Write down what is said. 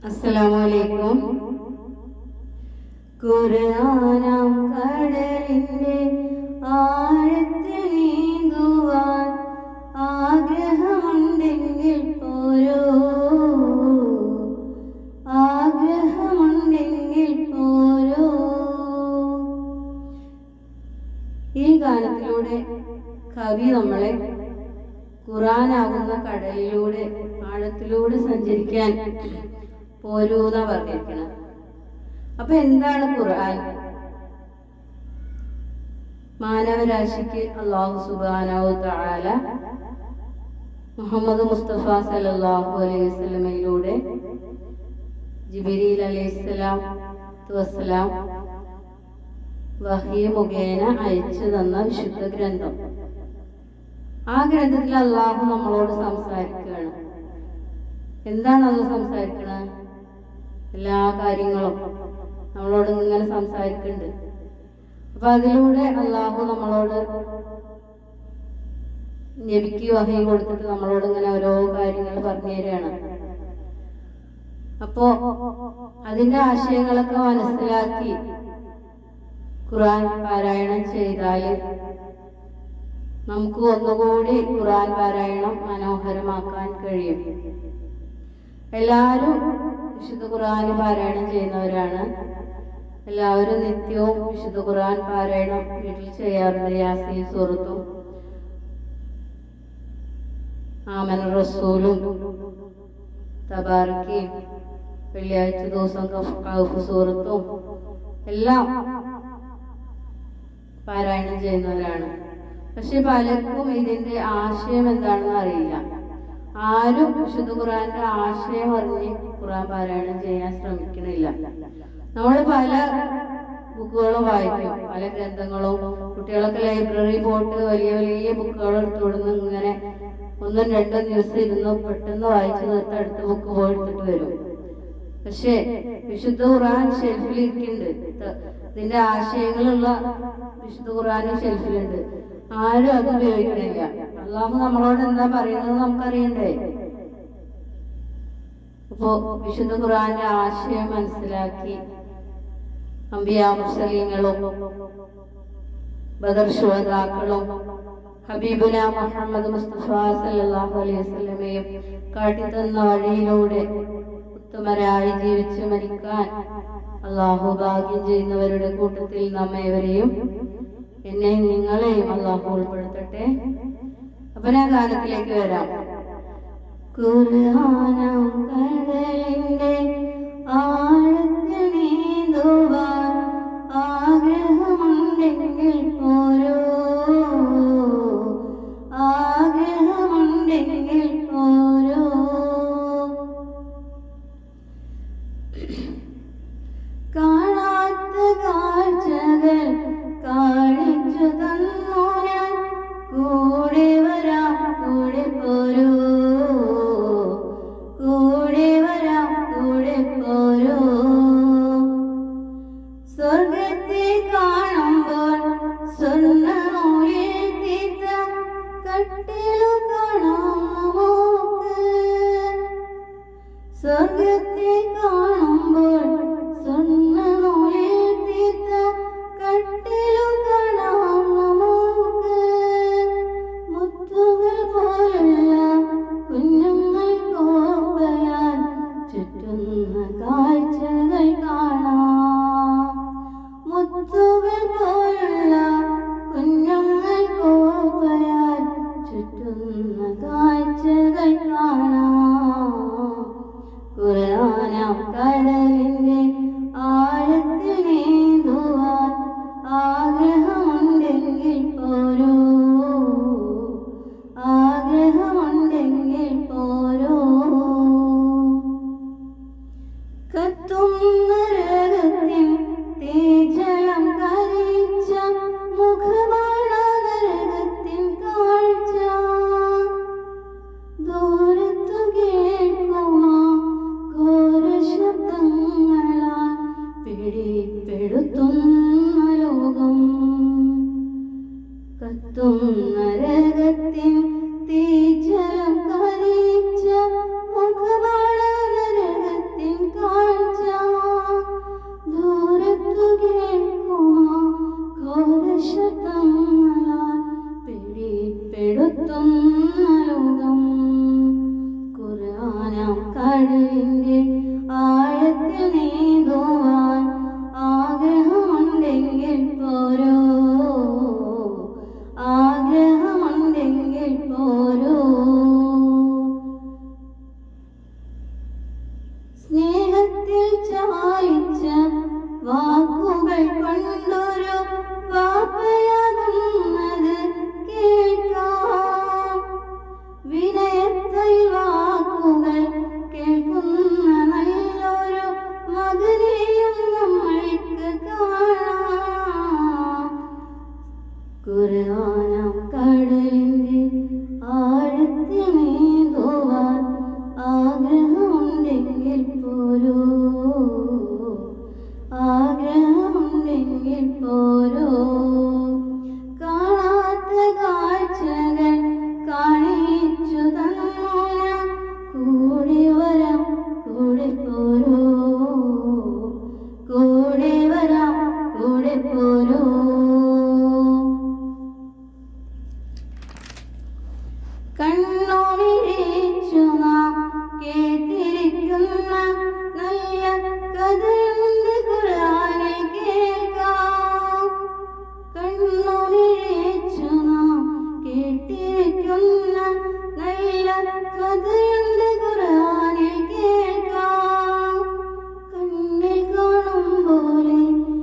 അസ്സലാമലൈക്കും. ഖുർആനാം കടലിന്റെ ആഴത്തിൽ നീന്തുവാൻ ആഗ്രഹമുണ്ടെങ്കിൽ പോരൂ, ആഗ്രഹമുണ്ടെങ്കിൽ പോരൂ. ഈ ഗാനത്തിലൂടെ കവി നമ്മളെ ഖുർആനാകുന്ന കടലിലൂടെ ആഴത്തിലൂടെ സഞ്ചരിക്കാൻ പോരൂന്നാ പറഞ്ഞിരിക്കണം. അപ്പൊ എന്താണ് ഖുർആൻ? മാനവരാശിക്ക് അല്ലാഹു സുബ്ഹാനഹു തആല മുഹമ്മദ് മുസ്തഫ സല്ലല്ലാഹു അലൈഹി വസല്ലമയിലൂടെ ജിബ്രീൽ അലൈഹിസ്സലാം വഹി മുഖേന അയച്ചു തന്ന വിശുദ്ധ ഗ്രന്ഥം. ആ ഗ്രന്ഥത്തിൽ അല്ലാഹു നമ്മളോട് സംസാരിക്കുകയാണ്. എന്താണ് അത് സംസാരിക്കണത്? എല്ലാ കാര്യങ്ങളും നമ്മളോട് ഇങ്ങനെ സംസാരിക്കുന്നുണ്ട്. അപ്പൊ അതിലൂടെ അല്ലാഹു നമ്മളോട് നബിക്ക് വഹി കൊടുത്തിട്ട് നമ്മളോട് ഇങ്ങനെ ഓരോ കാര്യങ്ങൾ പറഞ്ഞു തരികയാണ്. അപ്പോ അതിന്റെ ആശയങ്ങളൊക്കെ മനസ്സിലാക്കി ഖുർആൻ പാരായണം ചെയ്താല് നമുക്ക് ഒന്നുകൂടി ഖുർആൻ പാരായണം മനോഹരമാക്കാൻ കഴിയും. എല്ലാവരും വിശുദ്ധ ഖുർആൻ പാരായണം ചെയ്യുന്നവരാണ്. എല്ലാവരും നിത്യവും വിശുദ്ധ ഖുർആൻ പാരായണം വീട്ടിൽ ചെയ്യാറുണ്ട്. യാസീൻ സൂറത്തും ആമന റസൂലും തബാറക്കയും വെള്ളിയാഴ്ച ദിവസം കഹ്ഫ് സൂറത്തും എല്ലാം പാരായണം ചെയ്യുന്നവരാണ്. പക്ഷെ പലർക്കും ഇതിന്റെ ആശയം എന്താണെന്ന് അറിയില്ല. ആരും വിശുദ്ധ ഖുർആന്റെ ആശയം അറിഞ്ഞ് ഖുർആൻ പാരായണം ചെയ്യാൻ ശ്രമിക്കണില്ല. നമ്മൾ പല ബുക്കുകളും വായിക്കും, പല ഗ്രന്ഥങ്ങളും. കുട്ടികളൊക്കെ ലൈബ്രറി പോയിട്ട് വലിയ വലിയ ബുക്കുകൾ എടുത്തുകൊടുന്ന് ഇങ്ങനെ ഒന്നും രണ്ടും ദിവസം ഇരുന്ന് പെട്ടെന്ന് വായിച്ചു തീർത്ത് അടുത്ത ബുക്ക് പോയി എടുത്തിട്ട് വരും. പക്ഷെ വിശുദ്ധ ഖുർആൻ ഷെൽഫിലിരിക്കുന്നുണ്ട്. ഇതിന്റെ ആശയങ്ങളുള്ള വിശുദ്ധ ഖുർആൻ ഷെൽഫിലുണ്ട്. ആരും അത് ഉപയോഗിക്കണില്ല. അല്ലാഹു നമ്മളോട് എന്താ പറയുന്നത് നമുക്കറിയണ്ടേ? അപ്പോ വിശുദ്ധ ഖുർആന്റെ ആശയം മനസ്സിലാക്കി അംബിയാ മുർസലീങ്ങളും ബദർ ശുഹദാക്കളും ഹബീബുന മുഹമ്മദ് മുസ്തഫ സല്ലല്ലാഹു അലൈഹി വസല്ലമയും കാട്ടിത്തന്ന വഴിയിലൂടെ ഉത്തമരായി ജീവിച്ചു മരിക്കാൻ അല്ലാഹു ഭാഗ്യം ചെയ്യുന്നവരുടെ കൂട്ടത്തിൽ നമ്മേവരെയും എന്നെയും നിങ്ങളെയും അല്ലാഹു ഉൾപ്പെടുത്തട്ടെ. അപ്പൊ ഞാൻ ഗാനത്തിലേക്ക് വരാം. ഖുർആനാം കടലിന്റെ ആഴത്തിൽ നീന്തുവാൻ ആഗ്രഹമുണ്ടെങ്കിൽ പോരൂ, ആഗ്രഹമുണ്ടെങ്കിൽ പോരൂ. കാണാത്ത കാഴ്ചകൾ കാണിച്ചു തന്നു ഞാൻ, കൂടെ വരാം കൂടെ പോരൂ, കൂടെ വരാം കൂടെ പോരൂ. സ്വർഗത്തെ കാണുമ്പോൾ സ്വർണ്ണനൂലിൽ തീർത്ത കട്ടിലു കാണാം നമുക്ക്. സ്വർഗത്തെ കാണുമ്പോൾ സ്വർണ്ണനൂലിൽ തീർത്ത കട്ടിലു കാണാം നമുക്ക്. മുത്തുകൾ പോലുള്ള കുഞ്ഞുങ്ങൾ കോപ്പയാൽ ചുറ്റുന്ന കാഴ്ചകൾ കാണാം. മുത്തുകൾ പോലുള്ള കുഞ്ഞുങ്ങൾ കോപ്പയാൽ ചുറ്റുന്ന കാഴ്ചകൾ കാണാം. ഖുർആനാം നെഞ്ചിൽ ചായിച്ച വാക്കുകൾ കൊണ്ടൊരു വാപ്പയാകുന്നത് കേൾക്കാം. വിനയത്തിൽ വാക്കുകൾ കേൾക്കുന്ന നല്ലൊരു മകനെയും നമ്മൾക്ക് കാണാം. ഖുർആനാം കടലിന്റെ ആഴത്തിൽ നീന്തുവാൻ ആഗ്രഹമുണ്ടെങ്കിൽ പോരൂ, ആഗ്രഹമുണ്ടെങ്കിൽ പോരൂ. കാണാത്ത കാഴ്ചകൾ കാണിച്ചു തന്നു ഞാൻ, കൂടെ വരാം കൂടെ പോരൂ, കൂടെ വരാം കൂടെ പോരൂ. കണ്ണു വിരിച്ചു നാം കേട്ട